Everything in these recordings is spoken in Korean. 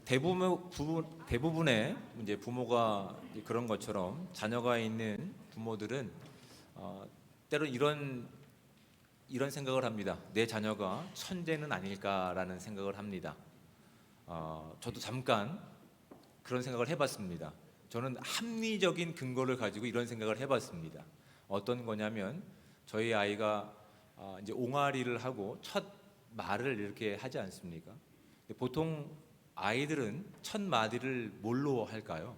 대부분의 이제 부모가 그런 것처럼 자녀가 있는 부모들은 때로 이런 생각을 합니다. 내 자녀가 천재는 아닐까라는 생각을 합니다. 저도 잠깐 그런 생각을 해봤습니다. 저는 합리적인 근거를 가지고 이런 생각을 해봤습니다. 어떤 거냐면 저희 아이가 이제 옹알이를 하고 첫 말을 이렇게 하지 않습니까? 보통 아이들은 첫 마디를 뭘로 할까요?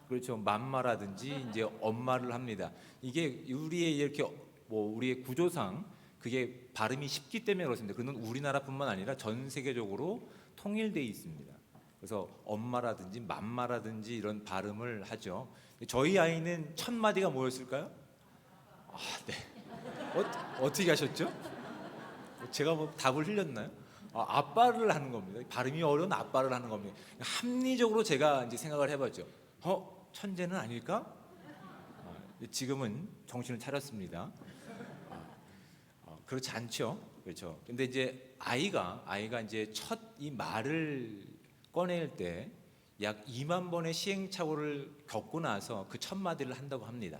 그렇죠. 맘마라든지 이제 엄마를 합니다. 이게 우리의 이렇게 우리의 구조상 그게 발음이 쉽기 때문에 그렇습니다. 그는 우리나라뿐만 아니라 전 세계적으로 통일되어 있습니다. 그래서 엄마라든지 맘마라든지 이런 발음을 하죠. 저희 아이는 첫 마디가 뭐였을까요? 네. 어떻게 하셨죠? 제가 뭐 답을 흘렸나요? 아빠를 하는 겁니다. 발음이 어려운 아빠를 하는 겁니다. 합리적으로 제가 이제 생각을 해봤죠. 천재는 아닐까? 지금은 정신을 차렸습니다. 그렇지 않죠. 그렇죠. 근데 이제 아이가 이제 첫 이 말을 꺼낼 때 약 2만 번의 시행착오를 겪고 나서 그 첫 마디를 한다고 합니다.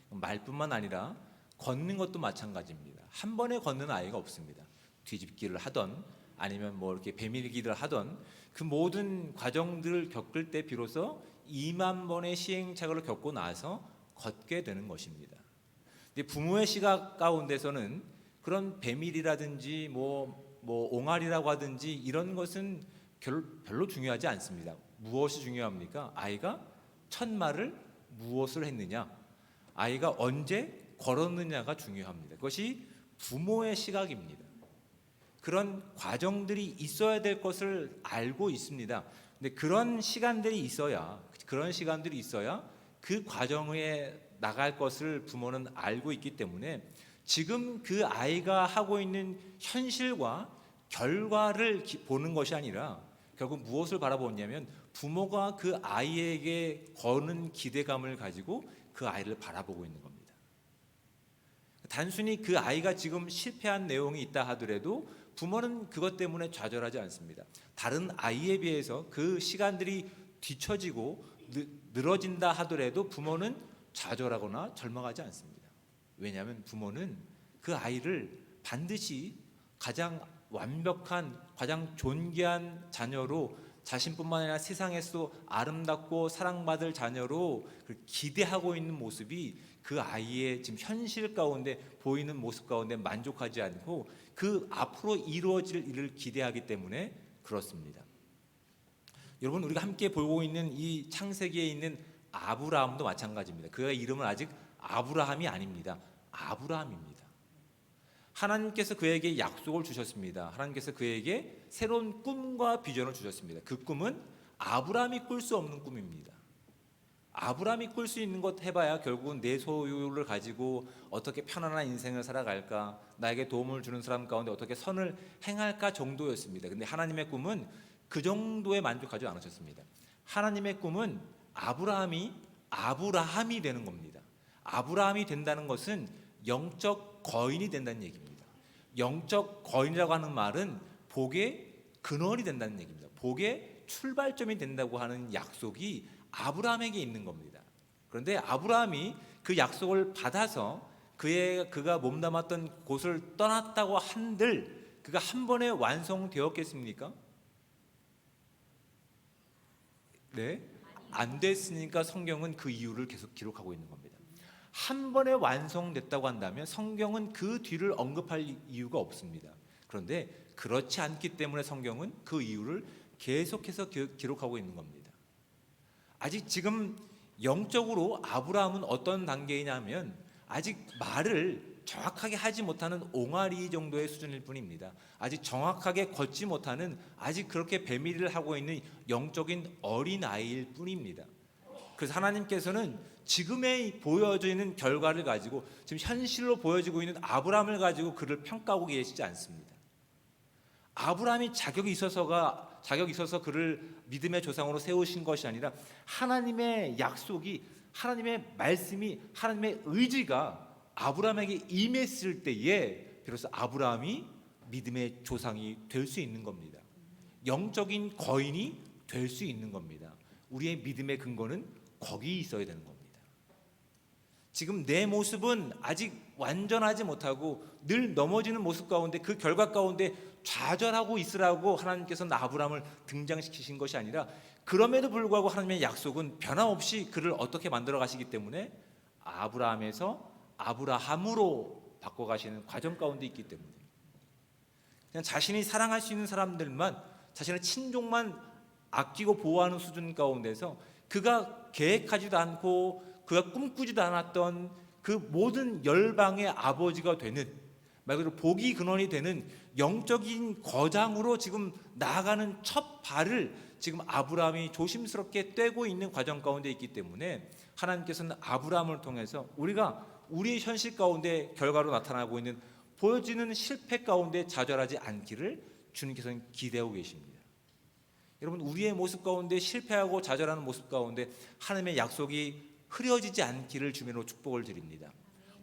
말뿐만 아니라 걷는 것도 마찬가지입니다. 한 번에 걷는 아이가 없습니다. 뒤집기를 하던 아니면 뭐 이렇게 배밀기를 하던 그 모든 과정들을 겪을 때 비로소 2만 번의 시행착오를 겪고 나서 걷게 되는 것입니다. 근데 부모의 시각 가운데서는 그런 배밀이라든지 옹알이라고 하든지 이런 것은 별로 중요하지 않습니다. 무엇이 중요합니까? 아이가 첫 말을 무엇을 했느냐, 아이가 언제 걸었느냐가 중요합니다. 그것이 부모의 시각입니다. 그런 과정들이 있어야 될 것을 알고 있습니다. 근데 그런 시간들이 있어야 그 과정에 나갈 것을 부모는 알고 있기 때문에 지금 그 아이가 하고 있는 현실과 결과를 보는 것이 아니라 결국 무엇을 바라보냐면 부모가 그 아이에게 거는 기대감을 가지고 그 아이를 바라보고 있는 겁니다. 단순히 그 아이가 지금 실패한 내용이 있다 하더라도 부모는 그것 때문에 좌절하지 않습니다. 다른 아이에 비해서 그 시간들이 뒤처지고 늘어진다 하더라도 부모는 좌절하거나 절망하지 않습니다. 왜냐하면 부모는 그 아이를 반드시 가장 완벽한, 가장 존귀한 자녀로, 자신뿐만 아니라 세상에서도 아름답고 사랑받을 자녀로 기대하고 있는 모습이 그 아이의 지금 현실 가운데 보이는 모습 가운데 만족하지 않고 그 앞으로 이루어질 일을 기대하기 때문에 그렇습니다. 여러분, 우리가 함께 보고 있는 이 창세기에 있는 아브라함도 마찬가지입니다. 그의 이름은 아직 아브라함이 아닙니다. 아브라함입니다. 하나님께서 그에게 약속을 주셨습니다. 하나님께서 그에게 새로운 꿈과 비전을 주셨습니다. 그 꿈은 아브라함이 꿀 수 없는 꿈입니다. 아브라함이 꿀 수 있는 것 해봐야 결국은 내 소유를 가지고 어떻게 편안한 인생을 살아갈까, 나에게 도움을 주는 사람 가운데 어떻게 선을 행할까 정도였습니다. 근데 하나님의 꿈은 그 정도에 만족하지 않으셨습니다. 하나님의 꿈은 아브라함이 되는 겁니다. 아브라함이 된다는 것은 영적 거인이 된다는 얘기입니다. 영적 거인이라고 하는 말은 복의 근원이 된다는 얘기입니다. 복의 출발점이 된다고 하는 약속이 아브라함에게 있는 겁니다. 그런데 아브라함이 그 약속을 받아서 그가 몸담았던 곳을 떠났다고 한들 그가 한 번에 완성되었겠습니까? 네, 안 됐으니까 성경은 그 이유를 계속 기록하고 있는 겁니다. 한 번에 완성됐다고 한다면 성경은 그 뒤를 언급할 이유가 없습니다. 그런데 그렇지 않기 때문에 성경은 그 이유를 계속해서 기록하고 있는 겁니다. 아직 지금 영적으로 아브라함은 어떤 단계이냐면 아직 말을 정확하게 하지 못하는 옹알이 정도의 수준일 뿐입니다. 아직 정확하게 걷지 못하는, 아직 그렇게 배밀을 하고 있는 영적인 어린아이일 뿐입니다. 그래서 하나님께서는 지금의 보여지는 결과를 가지고, 지금 현실로 보여지고 있는 아브라함을 가지고 그를 평가하고 계시지 않습니다. 아브라함이 자격이 있어서 그를 믿음의 조상으로 세우신 것이 아니라 하나님의 약속이, 하나님의 말씀이, 하나님의 의지가 아브라함에게 임했을 때에 비로소 아브라함이 믿음의 조상이 될 수 있는 겁니다. 영적인 거인이 될 수 있는 겁니다. 우리의 믿음의 근거는 거기 있어야 되는 겁니다. 지금 내 모습은 아직 완전하지 못하고 늘 넘어지는 모습 가운데 그 결과 가운데 좌절하고 있으라고 하나님께서는 아브라함을 등장시키신 것이 아니라, 그럼에도 불구하고 하나님의 약속은 변함없이 그를 어떻게 만들어 가시기 때문에 아브라함에서 아브라함으로 바꿔가시는 과정 가운데 있기 때문에, 그냥 자신이 사랑할 수 있는 사람들만, 자신의 친족만 아끼고 보호하는 수준 가운데서 그가 계획하지도 않고 그가 꿈꾸지도 않았던 그 모든 열방의 아버지가 되는, 말 그대로 복이 근원이 되는 영적인 거장으로 지금 나아가는 첫 발을 지금 아브라함이 조심스럽게 떼고 있는 과정 가운데 있기 때문에, 하나님께서는 아브라함을 통해서 우리가 우리의 현실 가운데 결과로 나타나고 있는 보여지는 실패 가운데 좌절하지 않기를 주님께서는 기대하고 계십니다. 여러분, 우리의 모습 가운데 실패하고 좌절하는 모습 가운데 하나님의 약속이 흐려지지 않기를 주님으로 축복을 드립니다.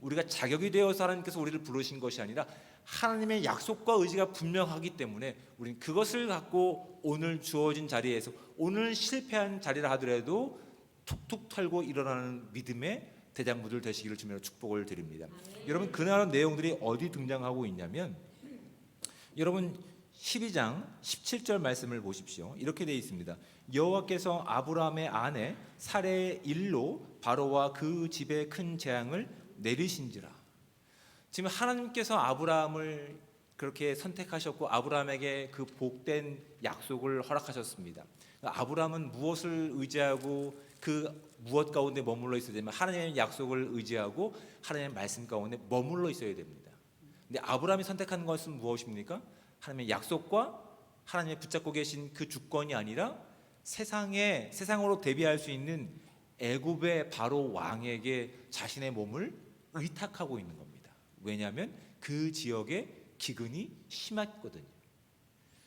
우리가 자격이 되어서 하나님께서 우리를 부르신 것이 아니라 하나님의 약속과 의지가 분명하기 때문에 우리는 그것을 갖고 오늘 주어진 자리에서, 오늘 실패한 자리라 하더라도 툭툭 털고 일어나는 믿음의 대장부들 되시기를 주님으로 축복을 드립니다. 여러분, 그날의 내용들이 어디 등장하고 있냐면, 여러분 12장 17절 말씀을 보십시오. 이렇게 되어 있습니다. 여호와께서 아브라함의 아내 사레의 일로 바로와 그 집에 큰 재앙을 내리신지라. 지금 하나님께서 아브라함을 그렇게 선택하셨고 아브라함에게 그 복된 약속을 허락하셨습니다. 아브라함은 무엇을 의지하고 그 무엇 가운데 머물러 있어야 되면 하나님의 약속을 의지하고 하나님의 말씀 가운데 머물러 있어야 됩니다. 근데 아브라함이 선택한 것은 무엇입니까? 하나님의 약속과 하나님의 붙잡고 계신 그 주권이 아니라 세상으로 대비할 수 있는 애굽의 바로 왕에게 자신의 몸을 의탁하고 있는 겁니다. 왜냐하면 그 지역에 기근이 심했거든요.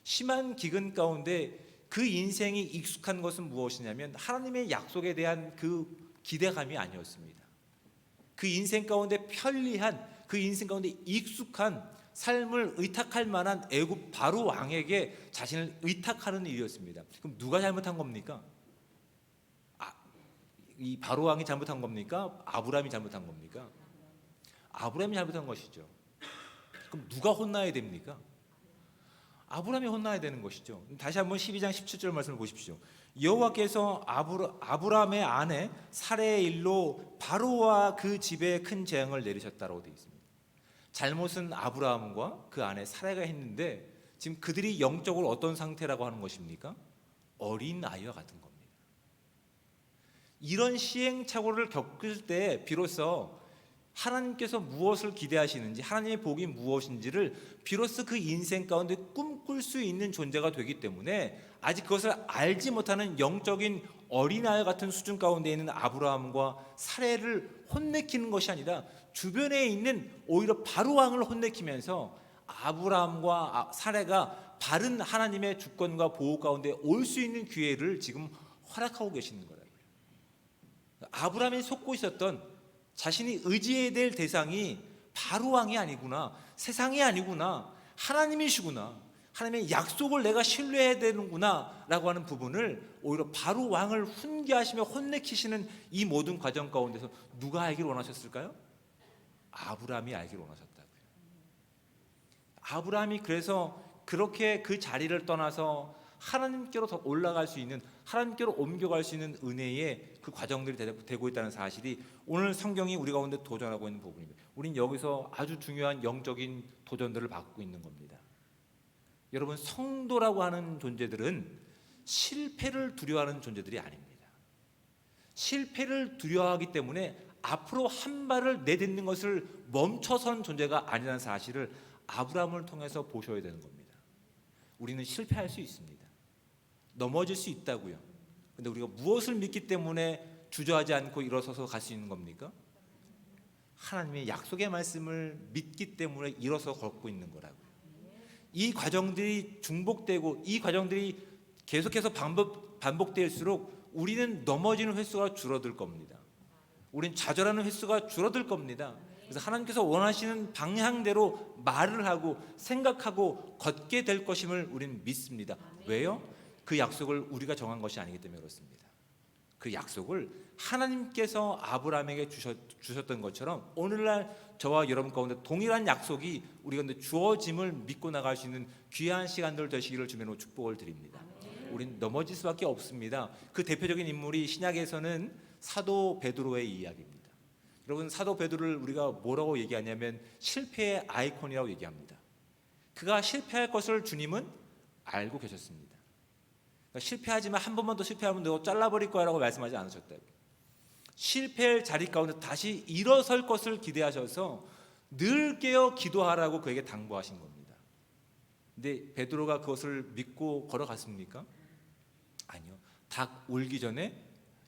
심한 기근 가운데 그 인생이 익숙한 것은 무엇이냐면 하나님의 약속에 대한 그 기대감이 아니었습니다. 그 인생 가운데 편리한, 그 인생 가운데 익숙한 삶을 의탁할 만한 애굽 바로 왕에게 자신을 의탁하는 일이었습니다. 그럼 누가 잘못한 겁니까? 이 바로 왕이 잘못한 겁니까? 아브라함이 잘못한 겁니까? 아브라함이 잘못한 것이죠. 그럼 누가 혼나야 됩니까? 아브라함이 혼나야 되는 것이죠. 다시 한번 12장 17절 말씀을 보십시오. 여호와께서 아브라함의 아내 사레의 일로 바로와 그 집에 큰 재앙을 내리셨다라고 되어 있습니다. 잘못은 아브라함과 그 아내 사레가 했는데 지금 그들이 영적으로 어떤 상태라고 하는 것입니까? 어린 아이와 같은 겁니다. 이런 시행착오를 겪을 때 비로소 하나님께서 무엇을 기대하시는지, 하나님의 복이 무엇인지를 비로소 그 인생 가운데 꿈꿀 수 있는 존재가 되기 때문에, 아직 그것을 알지 못하는 영적인 어린아이 같은 수준 가운데 있는 아브라함과 사레를 혼내키는 것이 아니라 주변에 있는 오히려 바로 왕을 혼내키면서 아브라함과 사레가 바른 하나님의 주권과 보호 가운데 올 수 있는 기회를 지금 허락하고 계시는 거라고요. 아브라함이 속고 있었던, 자신이 의지해야 될 대상이 바로 왕이 아니구나, 세상이 아니구나, 하나님이시구나, 하나님의 약속을 내가 신뢰해야 되는구나 라고 하는 부분을 오히려 바로 왕을 훈계하시며 혼내키시는 이 모든 과정 가운데서 누가 알기를 원하셨을까요? 아브라함이 알기를 원하셨다고요. 아브라함이 그래서 그렇게 그 자리를 떠나서 하나님께로 더 올라갈 수 있는, 하나님께로 옮겨갈 수 있는 은혜의 그 과정들이 되고 있다는 사실이 오늘 성경이 우리 가운데 도전하고 있는 부분입니다. 우린 여기서 아주 중요한 영적인 도전들을 받고 있는 겁니다. 여러분, 성도라고 하는 존재들은 실패를 두려워하는 존재들이 아닙니다. 실패를 두려워하기 때문에 앞으로 한 발을 내딛는 것을 멈춰선 존재가 아니라는 사실을 아브라함을 통해서 보셔야 되는 겁니다. 우리는 실패할 수 있습니다. 넘어질 수 있다고요. 근데 우리가 무엇을 믿기 때문에 주저하지 않고 일어서서 갈 수 있는 겁니까? 하나님의 약속의 말씀을 믿기 때문에 일어서 걷고 있는 거라고요. 이 과정들이 중복되고 이 과정들이 계속해서 반복될수록 우리는 넘어지는 횟수가 줄어들 겁니다. 우리는 좌절하는 횟수가 줄어들 겁니다. 그래서 하나님께서 원하시는 방향대로 말을 하고 생각하고 걷게 될 것임을 우리는 믿습니다. 왜요? 그 약속을 우리가 정한 것이 아니기 때문에 그렇습니다. 그 약속을 하나님께서 아브라함에게 주셨던 것처럼 오늘날 저와 여러분 가운데 동일한 약속이 우리 가운데 주어짐을 믿고 나갈 수 있는 귀한 시간들 되시기를 주님으로 축복을 드립니다. 우린 넘어질 수밖에 없습니다. 그 대표적인 인물이 신약에서는 사도 베드로의 이야기입니다. 여러분, 사도 베드로를 우리가 뭐라고 얘기하냐면 실패의 아이콘이라고 얘기합니다. 그가 실패할 것을 주님은 알고 계셨습니다. 그러니까 실패하지만 한 번만 더 실패하면 너 잘라버릴 거야 라고 말씀하지 않으셨다고. 실패할 자리 가운데 다시 일어설 것을 기대하셔서 늘 깨어 기도하라고 그에게 당부하신 겁니다. 근데 베드로가 그것을 믿고 걸어갔습니까? 아니요. 닭 울기 전에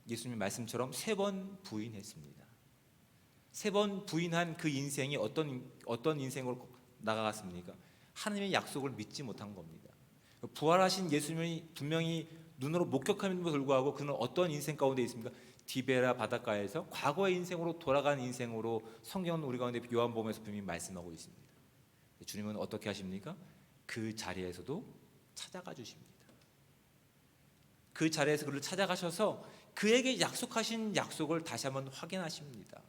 예수님 말씀처럼 3번 부인했습니다. 3번 부인한 그 인생이 어떤 인생으로 나아갔습니까? 하나님의 약속을 믿지 못한 겁니다. 부활하신 예수님이 분명히 눈으로 목격함에도 불구하고 그는 어떤 인생 가운데 있습니까? 디베라 바닷가에서 과거의 인생으로 돌아간 인생으로 성경은 우리 가운데 요한복음에서 분명히 말씀하고 있습니다. 주님은 어떻게 하십니까? 그 자리에서도 찾아가 주십니다. 그 자리에서 그를 찾아가셔서 그에게 약속하신 약속을 다시 한번 확인하십니다.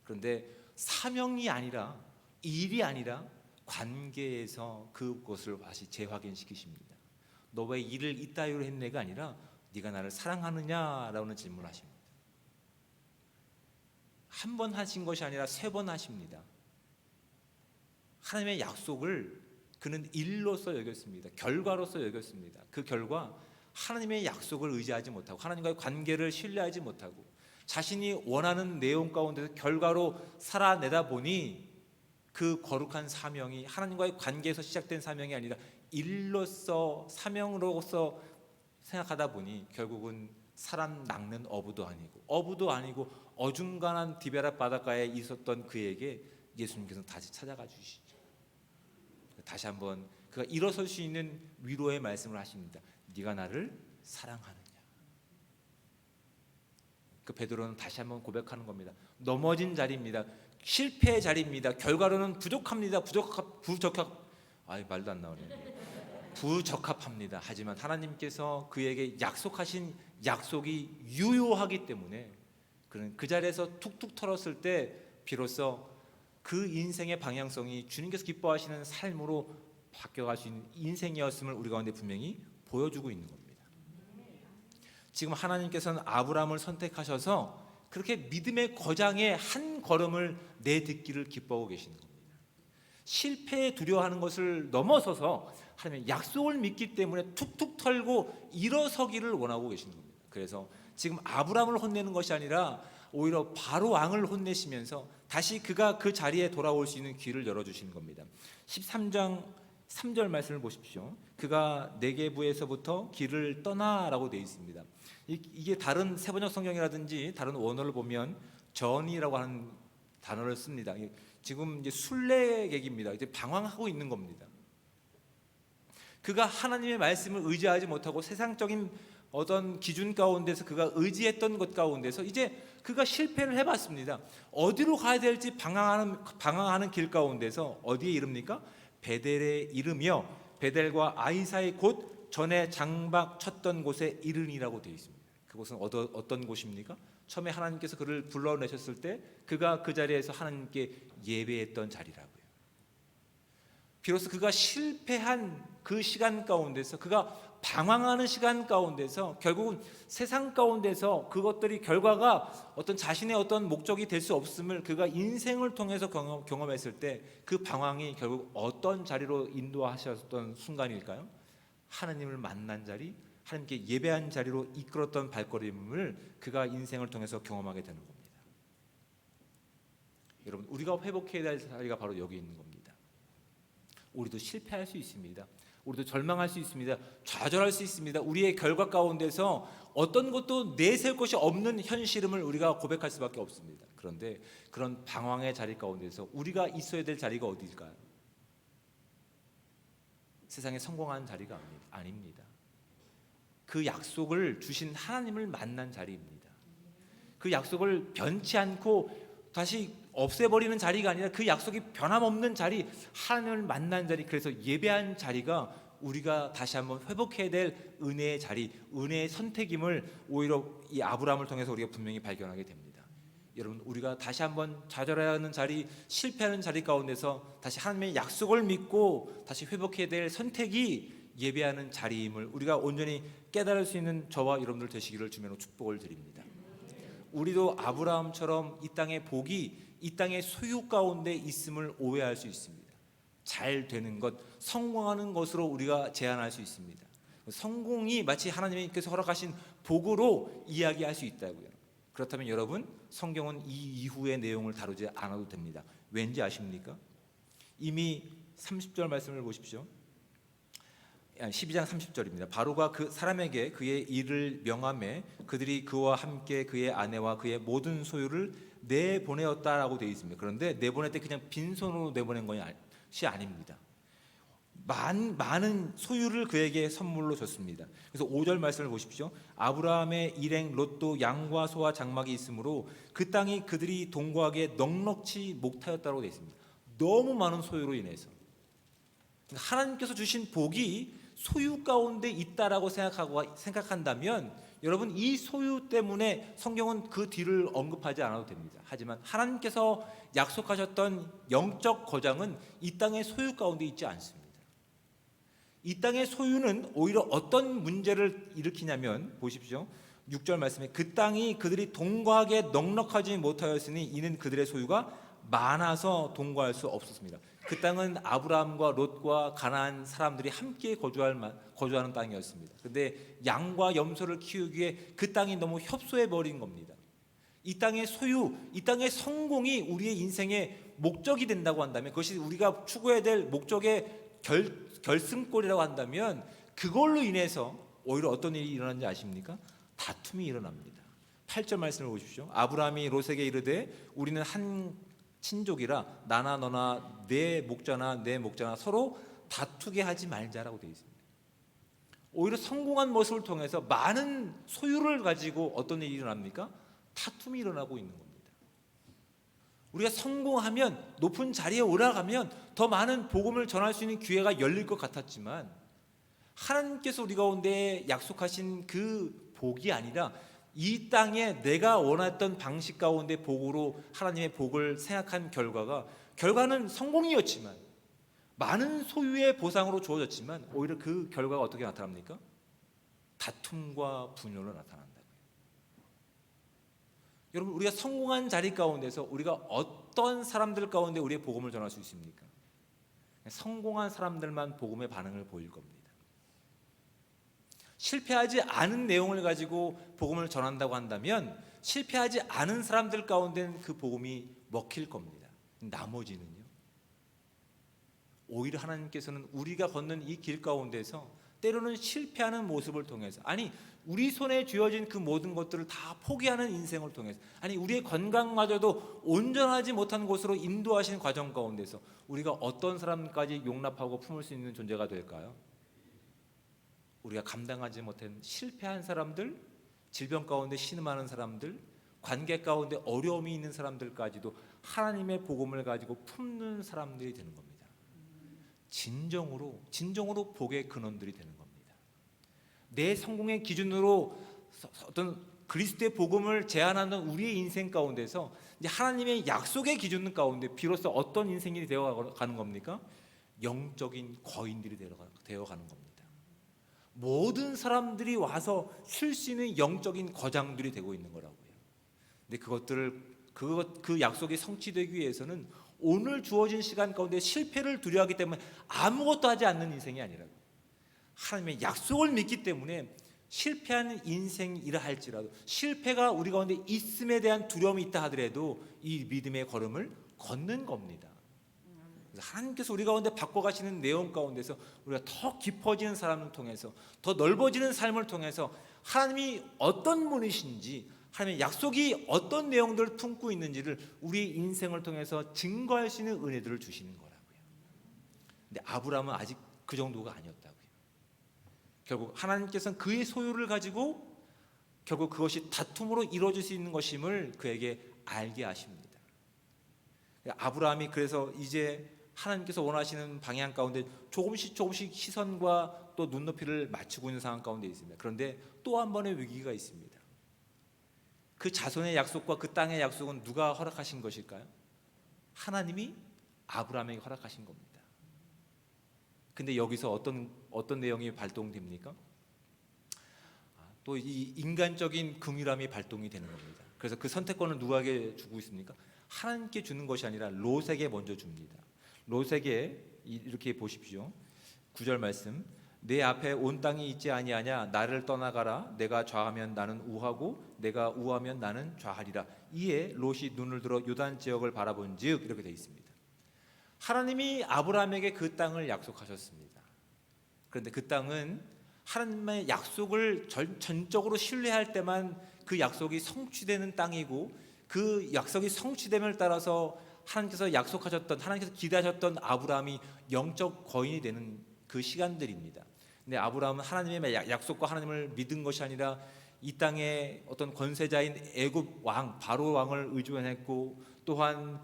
그런데 사명이 아니라 일이 아니라 관계에서 그것을 다시 재확인시키십니다. 너 왜 일을 이따위로 했네가 아니라 네가 나를 사랑하느냐라는 질문을 하십니다. 한 번 하신 것이 아니라 3번 하십니다. 하나님의 약속을 그는 일로서 여겼습니다. 결과로서 여겼습니다. 그 결과 하나님의 약속을 의지하지 못하고 하나님과의 관계를 신뢰하지 못하고 자신이 원하는 내용 가운데서 결과로 살아내다 보니 그 거룩한 사명이 하나님과의 관계에서 시작된 사명이 아니라 일로서 사명으로서 생각하다 보니 결국은 사람 낚는 어부도 아니고 어중간한 디베라 바닷가에 있었던 그에게 예수님께서 다시 찾아가 주시죠. 다시 한번 그가 일어설 수 있는 위로의 말씀을 하십니다. 네가 나를 사랑하느냐. 그 베드로는 다시 한번 고백하는 겁니다. 넘어진 자리입니다. 실패의 자리입니다. 결과로는 부족합니다. 말도 안 나오네. 부적합합니다. 하지만 하나님께서 그에게 약속하신 약속이 유효하기 때문에 그는 그 자리에서 툭툭 털었을 때 비로소 그 인생의 방향성이 주님께서 기뻐하시는 삶으로 바뀌어갈 수 있는 인생이었음을 우리 가운데 분명히 보여주고 있는 겁니다. 지금 하나님께서는 아브라함을 선택하셔서 그렇게 믿음의 거장에 한 걸음을 내딛기를 기뻐하고 계시는 겁니다. 실패에 두려워하는 것을 넘어서서 하나님의 약속을 믿기 때문에 툭툭 털고 일어서기를 원하고 계시는 겁니다. 그래서 지금 아브라함을 혼내는 것이 아니라 오히려 바로 왕을 혼내시면서 다시 그가 그 자리에 돌아올 수 있는 길을 열어주시는 겁니다. 13장 3절 말씀을 보십시오. 그가 네게부에서부터 길을 떠나라고 되어 있습니다. 이게 다른 세번역 성경이라든지 다른 원어를 보면 전이라고 하는 단어를 씁니다. 지금 이제 순례객입니다. 이제 방황하고 있는 겁니다. 그가 하나님의 말씀을 의지하지 못하고 세상적인 어떤 기준 가운데서 그가 의지했던 것 가운데서 이제 그가 실패를 해봤습니다. 어디로 가야 될지 방황하는 길 가운데서 어디에 이릅니까? 베델에 이르며 베델과 아이 사이 곧 전에 장박 쳤던 곳에 이르니라고 되어 있습니다. 그곳은 어떤 곳입니까? 처음에 하나님께서 그를 불러내셨을 때 그가 그 자리에서 하나님께 예배했던 자리라고요. 비로소 그가 실패한 그 시간 가운데서 그가 방황하는 시간 가운데서 결국은 세상 가운데서 그것들이 결과가 어떤 자신의 어떤 목적이 될 수 없음을 그가 인생을 통해서 경험했을 때 그 방황이 결국 어떤 자리로 인도하셨던 순간일까요? 하나님을 만난 자리, 하나님께 예배한 자리로 이끌었던 발걸음을 그가 인생을 통해서 경험하게 되는 겁니다. 여러분, 우리가 회복해야 될 자리가 바로 여기 있는 겁니다. 우리도 실패할 수 있습니다. 우리도 절망할 수 있습니다. 좌절할 수 있습니다. 우리의 결과 가운데서 어떤 것도 내세울 것이 없는 현실임을 우리가 고백할 수밖에 없습니다. 그런데 그런 방황의 자리 가운데서 우리가 있어야 될 자리가 어디일까요? 세상에 성공하는 자리가 아닙니다. 그 약속을 주신 하나님을 만난 자리입니다. 그 약속을 변치 않고 다시 없애버리는 자리가 아니라 그 약속이 변함없는 자리, 하나님을 만난 자리, 그래서 예배한 자리가 우리가 다시 한번 회복해야 될 은혜의 자리, 은혜의 선택임을 오히려 이 아브라함을 통해서 우리가 분명히 발견하게 됩니다. 여러분, 우리가 다시 한번 좌절하는 자리, 실패하는 자리 가운데서 다시 하나님의 약속을 믿고 다시 회복해야 될 선택이 예배하는 자리임을 우리가 온전히 깨달을 수 있는 저와 여러분들 되시기를 주면서 축복을 드립니다. 우리도 아브라함처럼 이 땅의 복이 이 땅의 소유 가운데 있음을 오해할 수 있습니다. 잘 되는 것, 성공하는 것으로 우리가 제한할 수 있습니다. 성공이 마치 하나님께서 허락하신 복으로 이야기할 수 있다고요. 그렇다면 여러분, 성경은 이 이후의 내용을 다루지 않아도 됩니다. 왠지 아십니까? 이미 30절 말씀을 보십시오. 12장 30절입니다. 바로가 그 사람에게 그의 일을 명하매 그들이 그와 함께 그의 아내와 그의 모든 소유를 내보내었다라고 되어 있습니다. 그런데 내보낼 때 그냥 빈손으로 내보낸 것이 아닙니다. 많은 소유를 그에게 선물로 줬습니다. 그래서 5절 말씀을 보십시오. 아브라함의 일행 롯도 양과 소와 장막이 있으므로 그 땅이 그들이 동거하기에 넉넉지 못하였다고 되어 있습니다. 너무 많은 소유로 인해서 하나님께서 주신 복이 소유 가운데 있다라고 생각한다면 여러분, 이 소유 때문에 성경은 그 뒤를 언급하지 않아도 됩니다. 하지만 하나님께서 약속하셨던 영적 거장은 이 땅의 소유 가운데 있지 않습니다. 이 땅의 소유는 오히려 어떤 문제를 일으키냐면 보십시오. 6절 말씀에 그 땅이 그들이 동거하기에 넉넉하지 못하였으니 이는 그들의 소유가 많아서 동거할 수 없었습니다. 그 땅은 아브라함과 롯과 가나안 사람들이 함께 거주하는 땅이었습니다. 그런데 양과 염소를 키우기에 그 땅이 너무 협소해 버린 겁니다. 이 땅의 소유, 이 땅의 성공이 우리의 인생의 목적이 된다고 한다면, 그것이 우리가 추구해야 될 목적의 결승골이라고 한다면, 그걸로 인해서 오히려 어떤 일이 일어나는지 아십니까? 다툼이 일어납니다. 8절 말씀을 보십시오. 아브라함이 롯에게 이르되 우리는 한 친족이라 나나 너나 내 목자나 내 목자나 서로 다투게 하지 말자라고 되어 있습니다. 오히려 성공한 모습을 통해서 많은 소유를 가지고 어떤 일이 일어납니까? 다툼이 일어나고 있는 겁니다. 우리가 성공하면, 높은 자리에 올라가면 더 많은 복음을 전할 수 있는 기회가 열릴 것 같았지만 하나님께서 우리 가운데 약속하신 그 복이 아니라 이 땅에 내가 원했던 방식 가운데 복으로 하나님의 복을 생각한 결과는 성공이었지만, 많은 소유의 보상으로 주어졌지만 오히려 그 결과가 어떻게 나타납니까? 다툼과 분열로 나타난다고요. 여러분, 우리가 성공한 자리 가운데서 우리가 어떤 사람들 가운데 우리의 복음을 전할 수 있습니까? 성공한 사람들만 복음의 반응을 보일 겁니다. 실패하지 않은 내용을 가지고 복음을 전한다고 한다면 실패하지 않은 사람들 가운데는 그 복음이 먹힐 겁니다. 나머지는요, 오히려 하나님께서는 우리가 걷는 이 길 가운데서 때로는 실패하는 모습을 통해서, 아니 우리 손에 쥐어진 그 모든 것들을 다 포기하는 인생을 통해서, 아니 우리의 건강마저도 온전하지 못한 곳으로 인도하시는 과정 가운데서 우리가 어떤 사람까지 용납하고 품을 수 있는 존재가 될까요? 우리가 감당하지 못한 실패한 사람들, 질병 가운데 신음하는 사람들, 관계 가운데 어려움이 있는 사람들까지도 하나님의 복음을 가지고 품는 사람들이 되는 겁니다. 진정으로 복의 근원들이 되는 겁니다. 내 성공의 기준으로 어떤 그리스도의 복음을 제안하는 우리의 인생 가운데서 이제 하나님의 약속의 기준 가운데 비로소 어떤 인생이 되어가는 겁니까? 영적인 거인들이 되어가는 겁니다. 모든 사람들이 와서 쉴 수 있는 영적인 거장들이 되고 있는 거라고요. 근데 그 약속이 성취되기 위해서는 오늘 주어진 시간 가운데 실패를 두려워하기 때문에 아무것도 하지 않는 인생이 아니라고. 하나님의 약속을 믿기 때문에 실패하는 인생이라 할지라도, 실패가 우리 가운데 있음에 대한 두려움이 있다 하더라도 이 믿음의 걸음을 걷는 겁니다. 하나님께서 우리 가운데 바꿔가시는 내용 가운데서 우리가 더 깊어지는 사람을 통해서, 더 넓어지는 삶을 통해서 하나님이 어떤 분이신지, 하나님의 약속이 어떤 내용들을 품고 있는지를 우리 인생을 통해서 증거할 수 있는 은혜들을 주시는 거라고요. 근데 아브라함은 아직 그 정도가 아니었다고요. 결국 하나님께서는 그의 소유를 가지고 결국 그것이 다툼으로 이루어질 수 있는 것임을 그에게 알게 하십니다. 아브라함이 그래서 이제 하나님께서 원하시는 방향 가운데 조금씩 시선과 또 눈높이를 맞추고 있는 상황 가운데 있습니다. 그런데 또 한 번의 위기가 있습니다. 그 자손의 약속과 그 땅의 약속은 누가 허락하신 것일까요? 하나님이 아브라함에게 허락하신 겁니다. 근데 여기서 어떤 내용이 발동됩니까? 또 이 인간적인 긍휼함이 발동이 되는 겁니다. 그래서 그 선택권을 누구에게 주고 있습니까? 하나님께 주는 것이 아니라 롯에게 먼저 줍니다. 롯에게 이렇게 보십시오. 9절 말씀. 내 앞에 온 땅이 있지 아니하냐? 나를 떠나가라. 내가 좌하면 나는 우하고 내가 우하면 나는 좌하리라. 이에 롯이 눈을 들어 요단 지역을 바라본즉 이렇게 되어 있습니다. 하나님이 아브라함에게 그 땅을 약속하셨습니다. 그런데 그 땅은 하나님의 약속을 전적으로 신뢰할 때만 그 약속이 성취되는 땅이고, 그 약속이 성취됨을 따라서 하나님께서 약속하셨던, 하나님께서 기대하셨던 아브라함이 영적 거인이 되는 그 시간들입니다. 근데 아브라함은 하나님의 약속과 하나님을 믿은 것이 아니라 이 땅의 어떤 권세자인 애굽 왕 바로 왕을 의존했고, 또한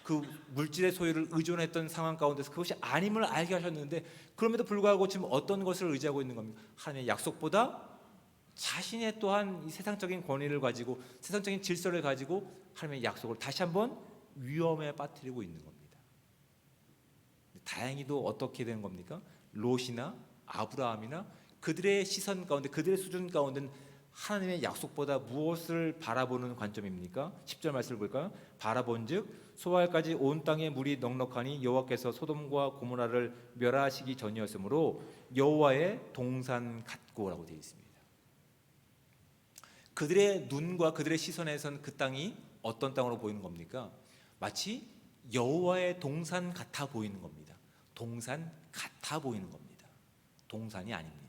그 물질의 소유를 의존했던 상황 가운데서 그것이 아님을 알게 하셨는데, 그럼에도 불구하고 지금 어떤 것을 의지하고 있는 겁니까? 하나님의 약속보다 자신의 또한 이 세상적인 권위를 가지고 세상적인 질서를 가지고 하나님의 약속을 다시 한번 위험에 빠뜨리고 있는 겁니다. 다행히도 어떻게 된 겁니까? 롯이나 아브라함이나 그들의 시선 가운데, 그들의 수준 가운데는 하나님의 약속보다 무엇을 바라보는 관점입니까? 10절 말씀을 볼까요? 바라본즉 소알까지 온 땅에 물이 넉넉하니 여호와께서 소돔과 고모라를 멸하시기 전이었으므로 여호와의 동산 같고라고 되어 있습니다. 그들의 눈과 그들의 시선에선 그 땅이 어떤 땅으로 보이는 겁니까? 마치 여호와의 동산 같아 보이는 겁니다. 동산 같아 보이는 겁니다. 동산이 아닙니다.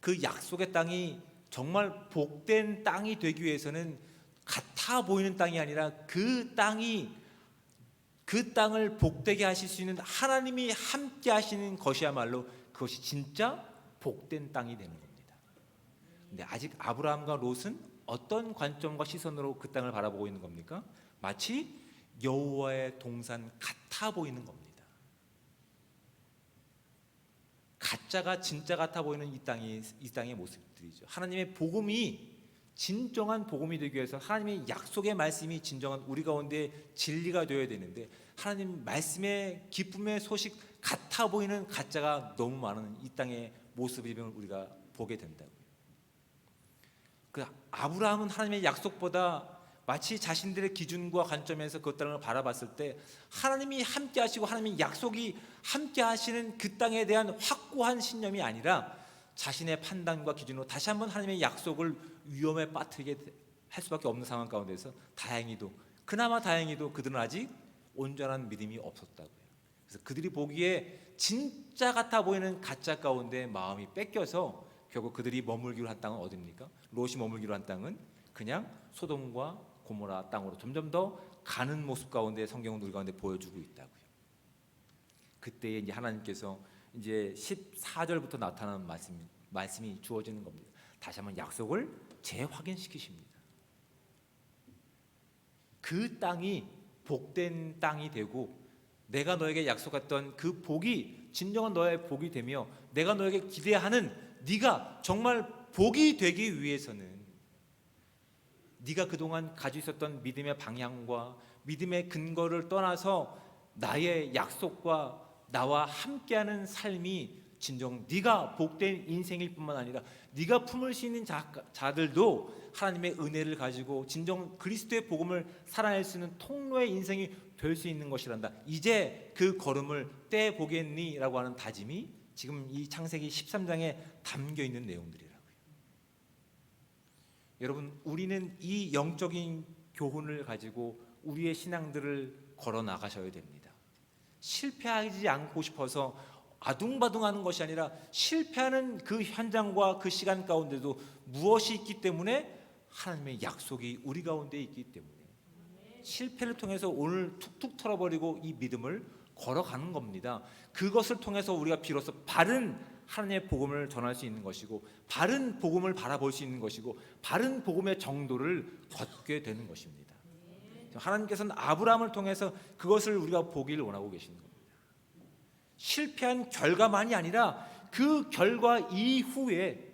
그 약속의 땅이 정말 복된 땅이 되기 위해서는 같아 보이는 땅이 아니라 그 땅을 복되게 하실 수 있는 하나님이 함께 하시는 것이야말로 그것이 진짜 복된 땅이 되는 겁니다. 근데 아직 아브라함과 롯은 어떤 관점과 시선으로 그 땅을 바라보고 있는 겁니까? 마치 여호와의 동산 같아 보이는 겁니다. 가짜가 진짜 같아 보이는 이 땅의 모습들이죠. 하나님의 복음이 진정한 복음이 되기 위해서 하나님의 약속의 말씀이 진정한 우리 가운데 진리가 되어야 되는데, 하나님 말씀의 기쁨의 소식 같아 보이는 가짜가 너무 많은 이 땅의 모습을 우리가 보게 된다고요. 그 아브라함은 하나님의 약속보다 마치 자신들의 기준과 관점에서 그 땅을 바라봤을 때 하나님이 함께 하시고 하나님의 약속이 함께 하시는 그 땅에 대한 확고한 신념이 아니라 자신의 판단과 기준으로 다시 한번 하나님의 약속을 위험에 빠뜨리게 할 수밖에 없는 상황 가운데서 그나마 다행히도 그들은 아직 온전한 믿음이 없었다고요. 그래서 그들이 보기에 진짜 같아 보이는 가짜 가운데 마음이 뺏겨서 결국 그들이 머물기로 한 땅은 어디입니까? 롯이 머물기로 한 땅은 그냥 소돔과 고모라 땅으로 점점 더 가는 모습 가운데 성경은 우리 가운데 보여주고 있다고요. 그때 이제 하나님께서 이제 14절부터 나타나는 말씀이 주어지는 겁니다. 다시 한번 약속을 재확인시키십니다. 그 땅이 복된 땅이 되고 내가 너에게 약속했던 그 복이 진정한 너의 복이 되며 내가 너에게 기대하는 네가 정말 복이 되기 위해서는 네가 그동안 가지고 있었던 믿음의 방향과 믿음의 근거를 떠나서 나의 약속과 나와 함께하는 삶이 진정 네가 복된 인생일 뿐만 아니라 네가 품을 수 있는 자들도 하나님의 은혜를 가지고 진정 그리스도의 복음을 살아낼 수 있는 통로의 인생이 될 수 있는 것이란다. 이제 그 걸음을 떼보겠니? 라고 하는 다짐이 지금 이 창세기 13장에 담겨 있는 내용들이라고요. 여러분, 우리는 이 영적인 교훈을 가지고 우리의 신앙들을 걸어 나가셔야 됩니다. 실패하지 않고 싶어서 아둥바둥하는 것이 아니라 실패하는 그 현장과 그 시간 가운데도 무엇이 있기 때문에 하나님의 약속이 우리 가운데 있기 때문에 실패를 통해서 오늘 툭툭 털어버리고 이 믿음을 걸어가는 겁니다. 그것을 통해서 우리가 비로소 바른 하나님의 복음을 전할 수 있는 것이고 바른 복음을 바라볼 수 있는 것이고 바른 복음의 정도를 걷게 되는 것입니다. 하나님께서는 아브라함을 통해서 그것을 우리가 보기를 원하고 계시는 겁니다. 실패한 결과만이 아니라 그 결과 이후에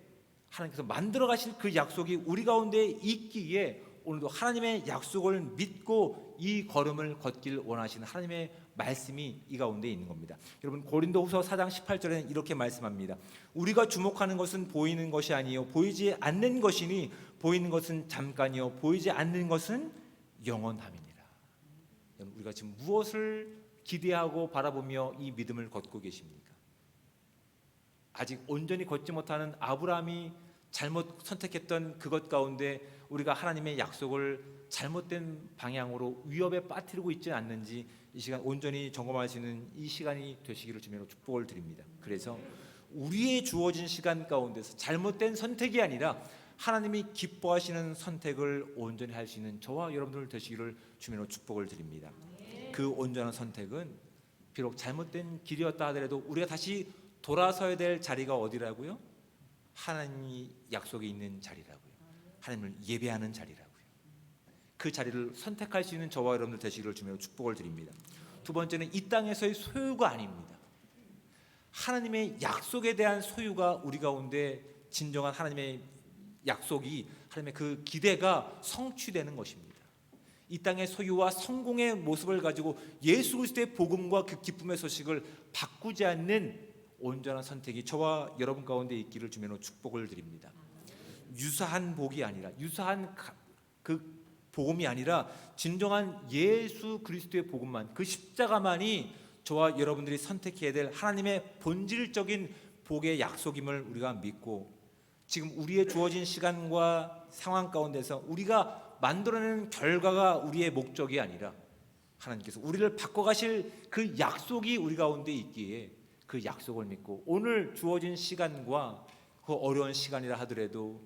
하나님께서 만들어 가실 그 약속이 우리 가운데 있기에 오늘도 하나님의 약속을 믿고 이 걸음을 걷길 원하시는 하나님의 말씀이 이 가운데 있는 겁니다. 여러분, 고린도후서 4장 18절에는 이렇게 말씀합니다. 우리가 주목하는 것은 보이는 것이 아니요 보이지 않는 것이니 보이는 것은 잠깐이요 보이지 않는 것은 영원함이니라. 여러분, 우리가 지금 무엇을 기대하고 바라보며 이 믿음을 걷고 계십니까? 아직 온전히 걷지 못하는 아브라함이 잘못 선택했던 그것 가운데 우리가 하나님의 약속을 잘못된 방향으로 위협에 빠뜨리고 있지 않는지 이 시간 온전히 점검할 수 있는 이 시간이 되시기를 주님으로 축복을 드립니다. 그래서 우리의 주어진 시간 가운데서 잘못된 선택이 아니라 하나님이 기뻐하시는 선택을 온전히 할 수 있는 저와 여러분들 되시기를 주님으로 축복을 드립니다. 그 온전한 선택은 비록 잘못된 길이었다 하더라도 우리가 다시 돌아서야 될 자리가 어디라고요? 하나님이 약속이 있는 자리라고요. 하나님을 예배하는 자리라고요. 그 자리를 선택할 수 있는 저와 여러분들 되시기를 주며 축복을 드립니다. 두 번째는 이 땅에서의 소유가 아닙니다. 하나님의 약속에 대한 소유가 우리 가운데 진정한 하나님의 약속이 하나님의 그 기대가 성취되는 것입니다. 이 땅의 소유와 성공의 모습을 가지고 예수 그리스도의 복음과 그 기쁨의 소식을 바꾸지 않는 온전한 선택이 저와 여러분 가운데 있기를 주며 축복을 드립니다. 유사한 복이 아니라 유사한 그 복음이 아니라 진정한 예수 그리스도의 복음만, 그 십자가만이 저와 여러분들이 선택해야 될 하나님의 본질적인 복의 약속임을 우리가 믿고 지금 우리의 주어진 시간과 상황 가운데서 우리가 만들어내는 결과가 우리의 목적이 아니라 하나님께서 우리를 바꿔가실 그 약속이 우리 가운데 있기에 그 약속을 믿고 오늘 주어진 시간과 그 어려운 시간이라 하더라도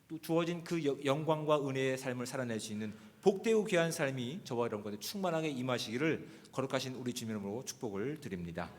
또 주어진 그 영광과 은혜의 삶을 살아낼 수 있는 복되고 귀한 삶이 저와 여러분께 충만하게 임하시기를 거룩하신 우리 주님으로 축복을 드립니다.